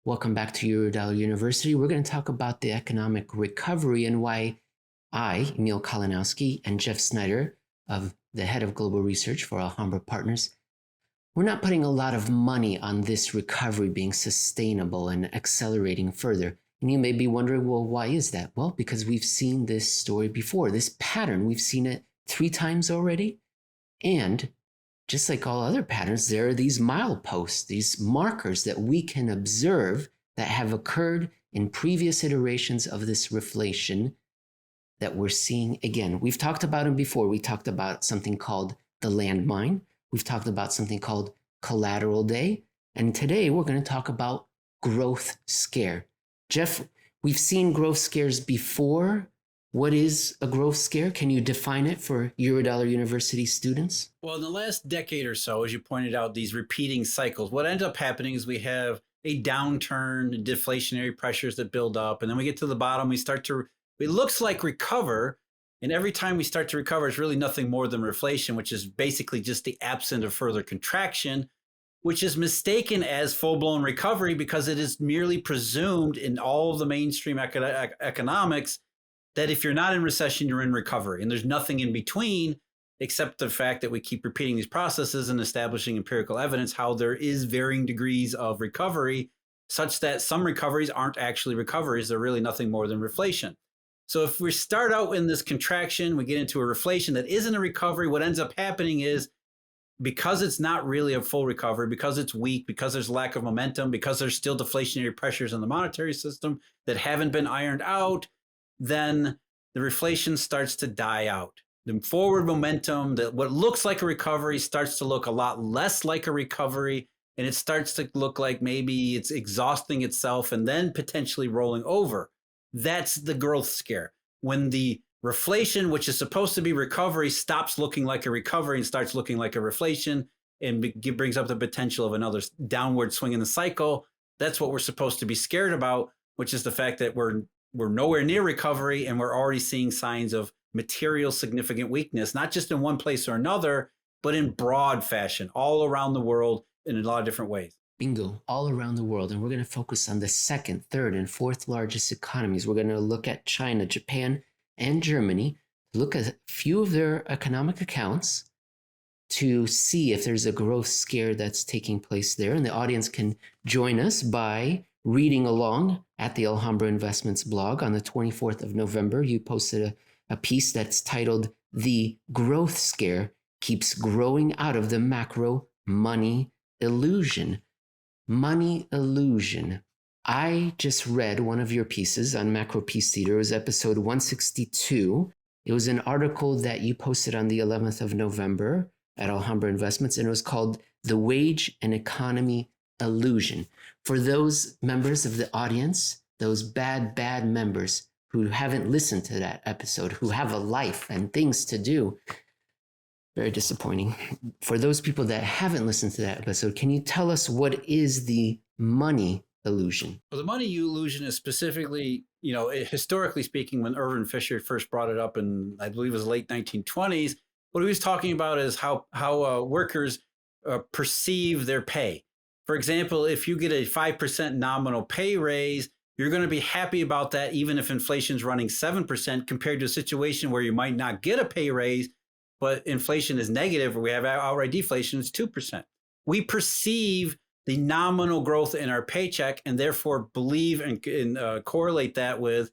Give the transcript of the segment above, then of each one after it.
Welcome back to Eurodollar University. We're going to talk about the economic recovery and why I, Emil Kalinowski, and Jeff Snider, of the head of global research for Alhambra Partners, we're not putting a lot of money on this recovery being sustainable and accelerating further. And you may be wondering, well, why is that? Well, because we've seen this story before, this pattern. We've seen it 3 times already. And just like all other patterns, there are these mileposts, these markers that we can observe that have occurred in previous iterations of this reflation that we're seeing again. We've talked about them before. We talked about something called the landmine. We've talked about something called collateral day. And today we're going to talk about growth scare. Jeff, we've seen growth scares before. What is a growth scare? Can you define it for Eurodollar University students? Well, in the last decade or so, as you pointed out, these repeating cycles, what ends up happening is we have a downturn, deflationary pressures that build up, and then we get to the bottom, it looks like recover, and every time we start to recover, it's really nothing more than reflation, which is basically just the absence of further contraction, which is mistaken as full-blown recovery because it is merely presumed in all of the mainstream economics that if you're not in recession, you're in recovery. And there's nothing in between except the fact that we keep repeating these processes and establishing empirical evidence how there is varying degrees of recovery, such that some recoveries aren't actually recoveries. They're really nothing more than reflation. So if we start out in this contraction, we get into a reflation that isn't a recovery, what ends up happening is because it's not really a full recovery, because it's weak, because there's lack of momentum, because there's still deflationary pressures in the monetary system that haven't been ironed out, then the reflation starts to die out. The forward momentum, that what looks like a recovery starts to look a lot less like a recovery, and it starts to look like maybe it's exhausting itself and then potentially rolling over. That's the growth scare. When the reflation, which is supposed to be recovery, stops looking like a recovery and starts looking like a reflation and brings up the potential of another downward swing in the cycle, that's what we're supposed to be scared about, which is the fact that we're nowhere near recovery, and we're already seeing signs of material significant weakness, not just in one place or another, but in broad fashion, all around the world in a lot of different ways. Bingo, all around the world. And we're going to focus on the second, third, and fourth largest economies. We're going to look at China, Japan, and Germany, look at a few of their economic accounts to see if there's a growth scare that's taking place there. And the audience can join us by reading along at the Alhambra Investments blog. On the 24th of November, you posted a piece that's titled "The Growth Scare Keeps Growing Out of the Macro Money Illusion." Money illusion. I just read one of your pieces on Macro Peace Theater. It was episode 162. It was an article that you posted on the 11th of November at Alhambra Investments, and it was called "The Wage and Economy Illusion." For those members of the audience, those bad members who haven't listened to that episode, who have a life and things to do, very disappointing. For those people that haven't listened to that episode, can you tell us what is the money illusion? Well, the money illusion is specifically, historically speaking, when Irvin Fisher first brought it up in, I believe it was late 1920s, what he was talking about is how workers perceive their pay. For example, if you get a 5% nominal pay raise, you're going to be happy about that, even if inflation's running 7%, compared to a situation where you might not get a pay raise, but inflation is negative, or we have outright deflation, it's 2%. We perceive the nominal growth in our paycheck and therefore believe and correlate that with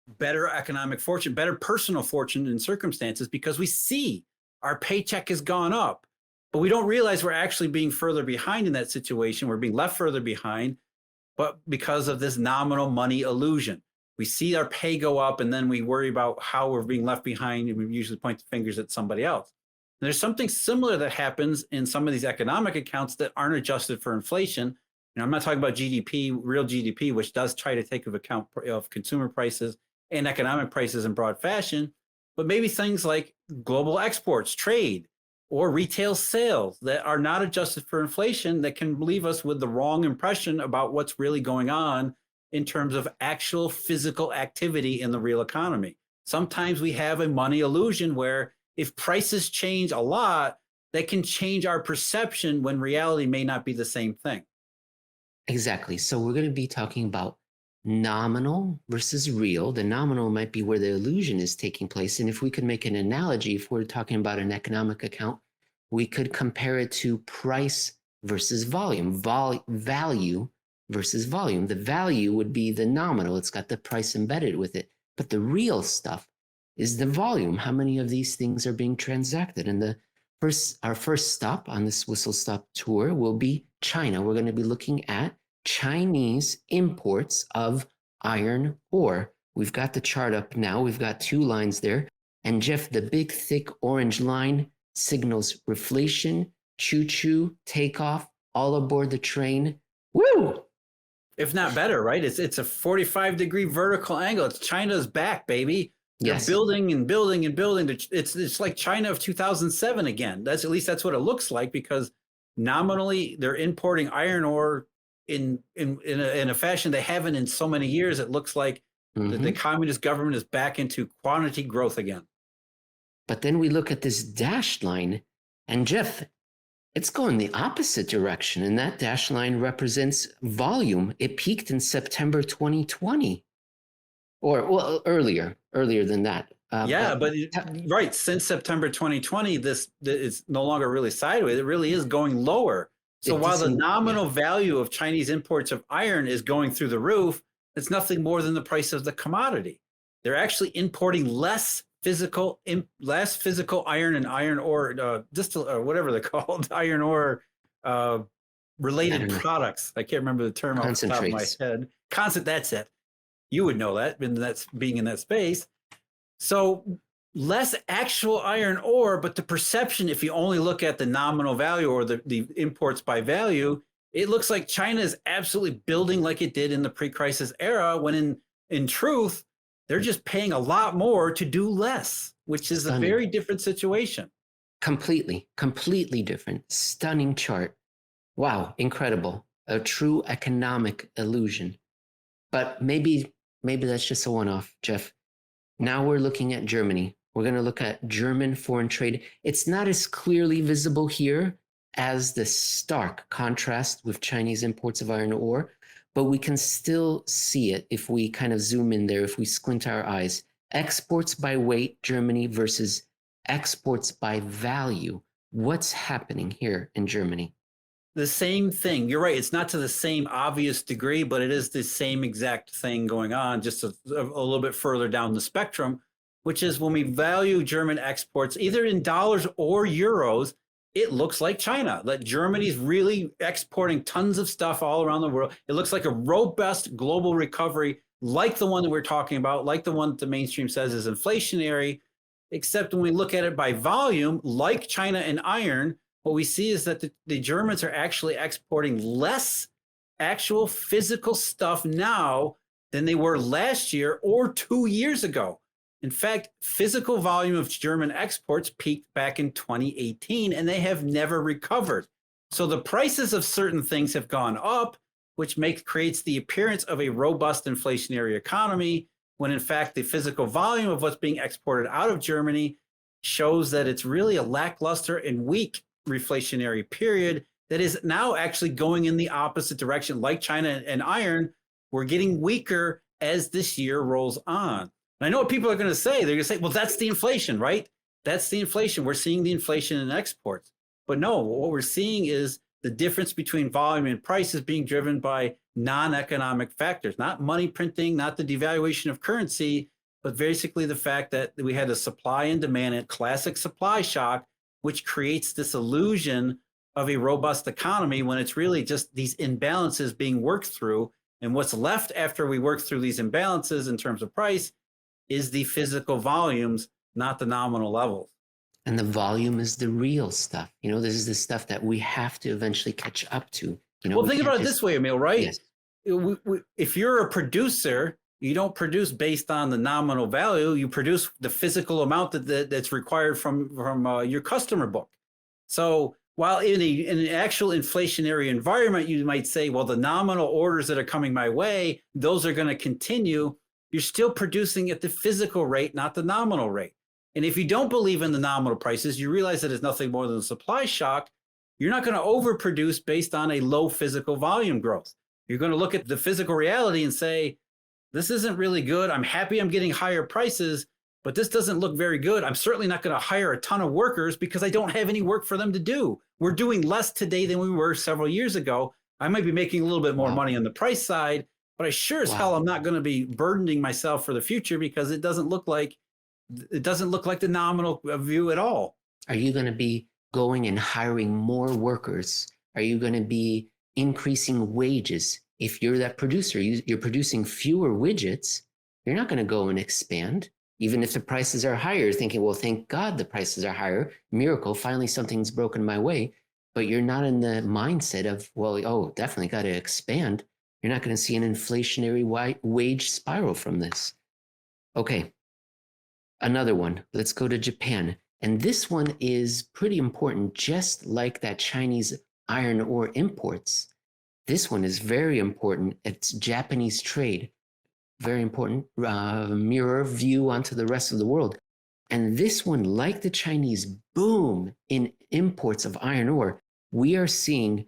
better economic fortune, better personal fortune in circumstances, because we see our paycheck has gone up. But we don't realize we're actually being further behind in that situation. We're being left further behind, but because of this nominal money illusion. We see our pay go up, and then we worry about how we're being left behind, and we usually point the fingers at somebody else. And there's something similar that happens in some of these economic accounts that aren't adjusted for inflation. I'm not talking about GDP, real GDP, which does try to take into account of consumer prices and economic prices in broad fashion, but maybe things like global exports, trade, or retail sales that are not adjusted for inflation, that can leave us with the wrong impression about what's really going on in terms of actual physical activity in the real economy. Sometimes we have a money illusion where if prices change a lot, that can change our perception when reality may not be the same thing. Exactly. So we're going to be talking about nominal versus real. The nominal might be where the illusion is taking place. And if we could make an analogy, if we're talking about an economic account, we could compare it to price versus volume, value versus volume. The value would be the nominal, it's got the price embedded with it. But the real stuff is the volume. How many of these things are being transacted? And our first stop on this whistle stop tour will be China. We're going to be looking at Chinese imports of iron ore. We've got the chart up now. We've got two lines there. And Jeff, the big thick orange line signals reflation, choo-choo, takeoff, all aboard the train. Woo! If not better, right? It's a 45-degree vertical angle. It's China's back, baby. They're Yes. building and building and building. It's like China of 2007 again. At least that's what it looks like, because nominally they're importing iron ore in a fashion they haven't in so many years. It looks like the communist government is back into quantity growth again. But then we look at this dashed line, and Jeff, it's going the opposite direction, and that dashed line represents volume. It peaked in September 2020, or well, earlier than that. Right. Since September 2020, this is no longer really sideways. It really is going lower. So while the nominal value of Chinese imports of iron is going through the roof, it's nothing more than the price of the commodity. They're actually importing less physical iron and iron ore, or whatever they're called, iron ore related products. I can't remember the term off the top of my head. That's it. You would know that, and that's being in that space. So less actual iron ore, but the perception, if you only look at the nominal value or the imports by value, it looks like China is absolutely building like it did in the pre-crisis era, when in truth, they're just paying a lot more to do less, which is a very different situation. Completely different. Stunning chart. Wow, incredible. A true economic illusion. But maybe that's just a one-off, Jeff. Now we're looking at Germany. We're going to look at German foreign trade. It's not as clearly visible here as the stark contrast with Chinese imports of iron ore, but we can still see it if we kind of zoom in there, if we squint our eyes. Exports by weight, Germany versus exports by value. What's happening here in Germany? The same thing. You're right. It's not to the same obvious degree, but it is the same exact thing going on, just a little bit further down the spectrum, which is when we value German exports, either in dollars or euros, it looks like China. That Germany's really exporting tons of stuff all around the world. It looks like a robust global recovery, like the one that we're talking about, like the one that the mainstream says is inflationary, except when we look at it by volume, like China and iron, what we see is that the Germans are actually exporting less actual physical stuff now than they were last year or 2 years ago. In fact, physical volume of German exports peaked back in 2018, and they have never recovered. So the prices of certain things have gone up, which creates the appearance of a robust inflationary economy, when in fact the physical volume of what's being exported out of Germany shows that it's really a lackluster and weak reflationary period that is now actually going in the opposite direction. Like China and iron, we're getting weaker as this year rolls on. And I know what people are going to say. They're going to say, well, that's the inflation, right? That's the inflation. We're seeing the inflation in exports. But no, what we're seeing is the difference between volume and price is being driven by non-economic factors, not money printing, not the devaluation of currency, but basically the fact that we had a supply and demand, a classic supply shock, which creates this illusion of a robust economy when it's really just these imbalances being worked through. And what's left after we work through these imbalances in terms of price is the physical volumes, not the nominal levels. And the volume is the real stuff. This is the stuff that we have to eventually catch up to. Well, think about it this way, Emil, right? Yes. If you're a producer, you don't produce based on the nominal value. You produce the physical amount that's required from your customer book. So while in an actual inflationary environment, you might say, well, the nominal orders that are coming my way, those are going to continue. You're still producing at the physical rate, not the nominal rate. And if you don't believe in the nominal prices, you realize that it's nothing more than a supply shock. You're not going to overproduce based on a low physical volume growth. You're going to look at the physical reality and say, this isn't really good. I'm happy I'm getting higher prices, but this doesn't look very good. I'm certainly not going to hire a ton of workers because I don't have any work for them to do. We're doing less today than we were several years ago. I might be making a little bit more Wow. money on the price side, but I sure as hell Wow. I'm not going to be burdening myself for the future because it doesn't look like the nominal view at all. Are you going to be going and hiring more workers? Are you going to be increasing wages? If you're that producer, you're producing fewer widgets, you're not going to go and expand. Even if the prices are higher, thinking, well, thank God the prices are higher. Miracle, finally something's broken my way. But you're not in the mindset of, well, oh, definitely got to expand. You're not going to see an inflationary wage spiral from this. Okay, another one. Let's go to Japan. And this one is pretty important, just like that Chinese iron ore imports. This one is very important. It's Japanese trade, very important mirror view onto the rest of the world. And this one, like the Chinese boom in imports of iron ore, we are seeing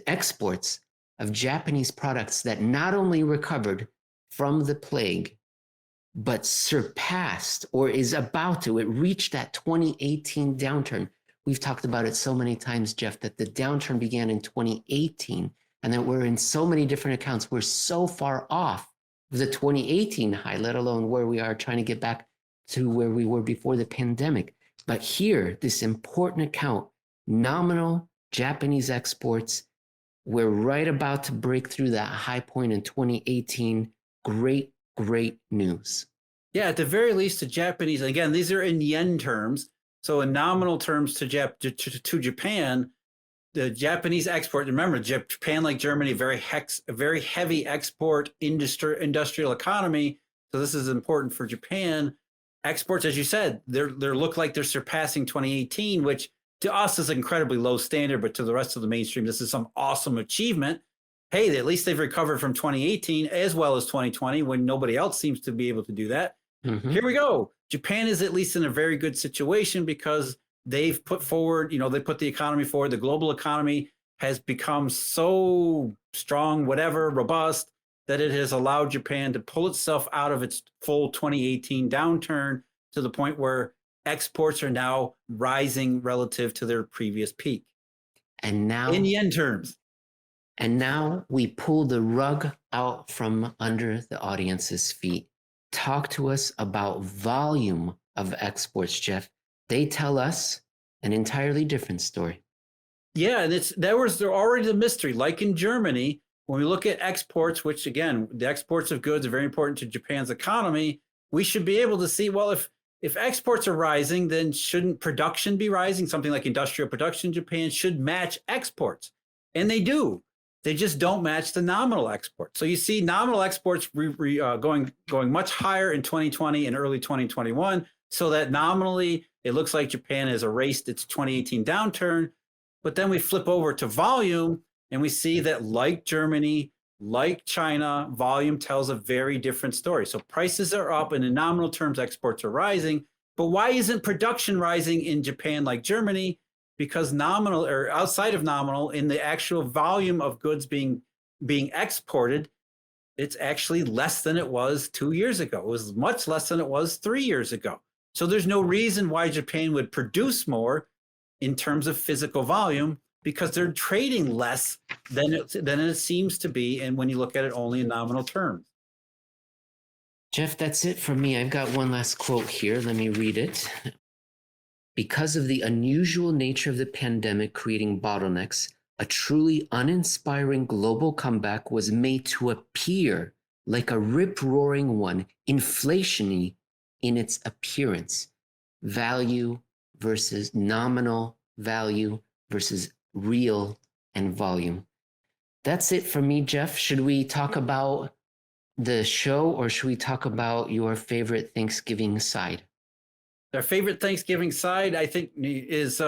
exports of Japanese products that not only recovered from the plague, but surpassed or is about to. It reached that 2018 downturn. We've talked about it so many times, Jeff, that the downturn began in 2018 and that we're in so many different accounts. We're so far off the 2018 high, let alone where we are trying to get back to where we were before the pandemic. But here, this important account, nominal Japanese exports, we're right about to break through that high point in 2018. Great news. Yeah, at the very least, the Japanese, again, these are in yen terms. So in nominal terms to Japan, the Japanese export, remember, Japan, like Germany, a very heavy export industrial economy. So this is important for Japan. Exports, as you said, they look like they're surpassing 2018, which to us is an incredibly low standard, but to the rest of the mainstream, this is some awesome achievement. Hey, at least they've recovered from 2018 as well as 2020 when nobody else seems to be able to do that. Mm-hmm. Here we go. Japan is at least in a very good situation because they've put forward, they put the economy forward. The global economy has become so strong, robust, that it has allowed Japan to pull itself out of its full 2018 downturn to the point where exports are now rising relative to their previous peak. And now, in yen terms. And now we pull the rug out from under the audience's feet. Talk to us about volume of exports, Jeff. They tell us an entirely different story. Yeah, and they're already the mystery. Like in Germany, when we look at exports, which again, the exports of goods are very important to Japan's economy, we should be able to see, well, if exports are rising, then shouldn't production be rising? Something like industrial production in Japan should match exports. And they do. They just don't match the nominal exports. So you see nominal exports going much higher in 2020 and early 2021, so that nominally it looks like Japan has erased its 2018 downturn. But then we flip over to volume and we see that, like Germany, like China, volume tells a very different story. So prices are up and in nominal terms, exports are rising. But why isn't production rising in Japan like Germany? Because nominal, or outside of nominal, in the actual volume of goods being exported, it's actually less than it was 2 years ago. It was much less than it was 3 years ago. So there's no reason why Japan would produce more in terms of physical volume, because they're trading less than it seems to be. And when you look at it only in nominal terms. Jeff, that's it for me. I've got one last quote here. Let me read it. Because of the unusual nature of the pandemic creating bottlenecks, a truly uninspiring global comeback was made to appear like a rip-roaring one, inflation-y in its appearance. Value versus nominal value versus real and volume. That's it for me, Jeff. Should we talk about the show or should we talk about your favorite Thanksgiving side? Our favorite Thanksgiving side, I think, is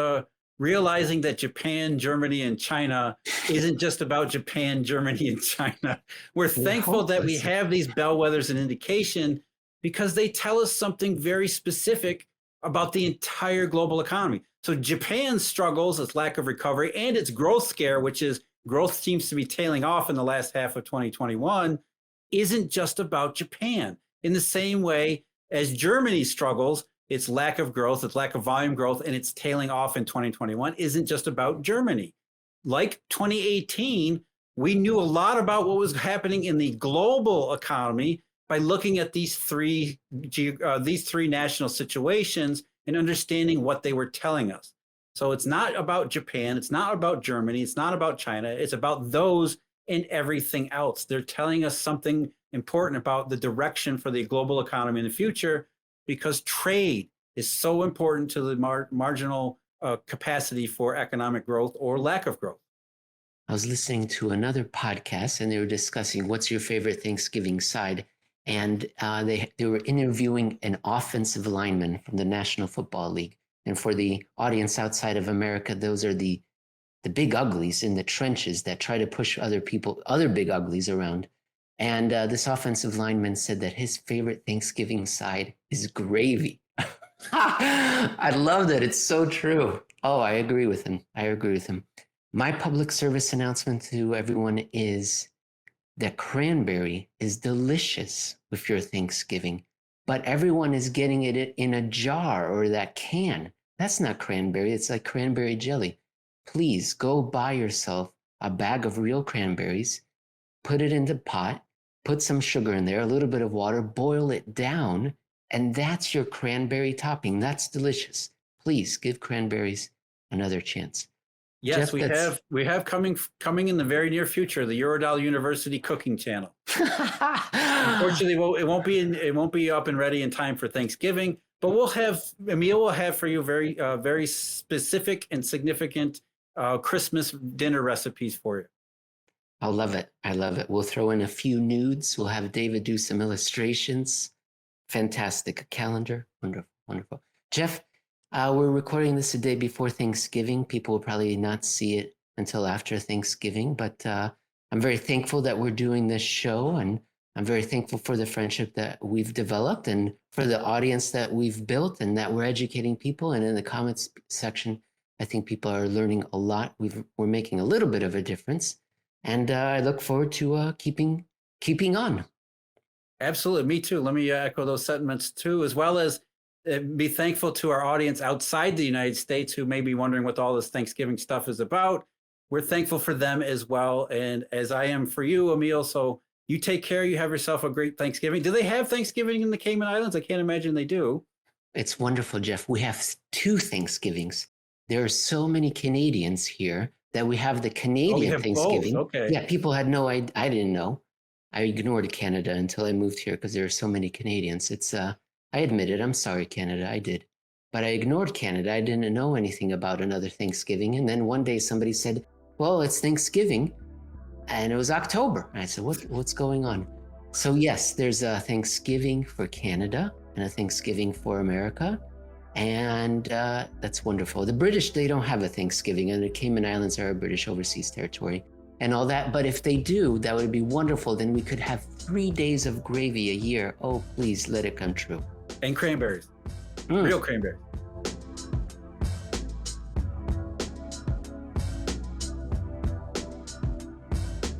realizing that Japan, Germany, and China isn't just about Japan, Germany, and China. We're thankful that we have these bellwethers and indication because they tell us something very specific about the entire global economy. So Japan's struggles, its lack of recovery, and its growth scare, which is growth seems to be tailing off in the last half of 2021 isn't just about Japan. In the same way as Germany struggles, its lack of growth, its lack of volume growth, and its tailing off in 2021 isn't just about Germany. Like 2018, we knew a lot about what was happening in the global economy by looking at these three national situations and understanding what they were telling us. So it's not about Japan, it's not about Germany, it's not about China, it's about those and everything else. They're telling us something important about the direction for the global economy in the future, because trade is so important to the marginal capacity for economic growth or lack of growth. I was listening to another podcast and they were discussing what's your favorite Thanksgiving side. And they were interviewing an offensive lineman from the National Football League. And for the audience outside of America, those are the big uglies in the trenches that try to push other big uglies around. And this offensive lineman said that his favorite Thanksgiving side is gravy. I love that. It's so true. Oh, I agree with him. My public service announcement to everyone is that cranberry is delicious with your Thanksgiving, but everyone is getting it in a jar or that can. That's not cranberry. It's like cranberry jelly. Please go buy yourself a bag of real cranberries, put it in the pot, put some sugar in there, a little bit of water, boil it down, and that's your cranberry topping. That's delicious. Please give cranberries another chance. Yes, Jeff, we have coming in the very near future the Eurodollar University cooking channel. Unfortunately, it won't be up and ready in time for Thanksgiving, but Emil will have for you very specific and significant Christmas dinner recipes for you. I love it. We'll throw in a few nudes. We'll have David do some illustrations. Fantastic. A calendar. Wonderful. Jeff, we're recording this a day before Thanksgiving. People will probably not see it until after Thanksgiving, but I'm very thankful that we're doing this show, and I'm very thankful for the friendship that we've developed and for the audience that we've built and that we're educating people. And in the comments section, I think people are learning a lot. We're making a little bit of a difference, and I look forward to keeping on. Absolutely. Me too. Let me echo those sentiments too, as well as be thankful to our audience outside the United States who may be wondering what all this Thanksgiving stuff is about. We're thankful for them as well. And as I am for you, Emil. So you take care. You have yourself a great Thanksgiving. Do they have Thanksgiving in the Cayman Islands? I can't imagine they do. It's wonderful, Jeff. We have 2 Thanksgivings. There are so many Canadians here that we have the Canadian Thanksgiving. Both. Okay. Yeah, people had no idea. I didn't know. I ignored Canada until I moved here because there are so many Canadians. I admit it. I'm sorry, Canada. I did. But I ignored Canada. I didn't know anything about another Thanksgiving. And then one day somebody said, well, it's Thanksgiving. And it was October. And I said, what's going on? So yes, there's a Thanksgiving for Canada and a Thanksgiving for America. And that's wonderful. The British, they don't have a Thanksgiving, and the Cayman Islands are a British overseas territory and all that. But if they do, that would be wonderful. Then we could have 3 days of gravy a year. Oh, please let it come true. And cranberries. Real cranberries.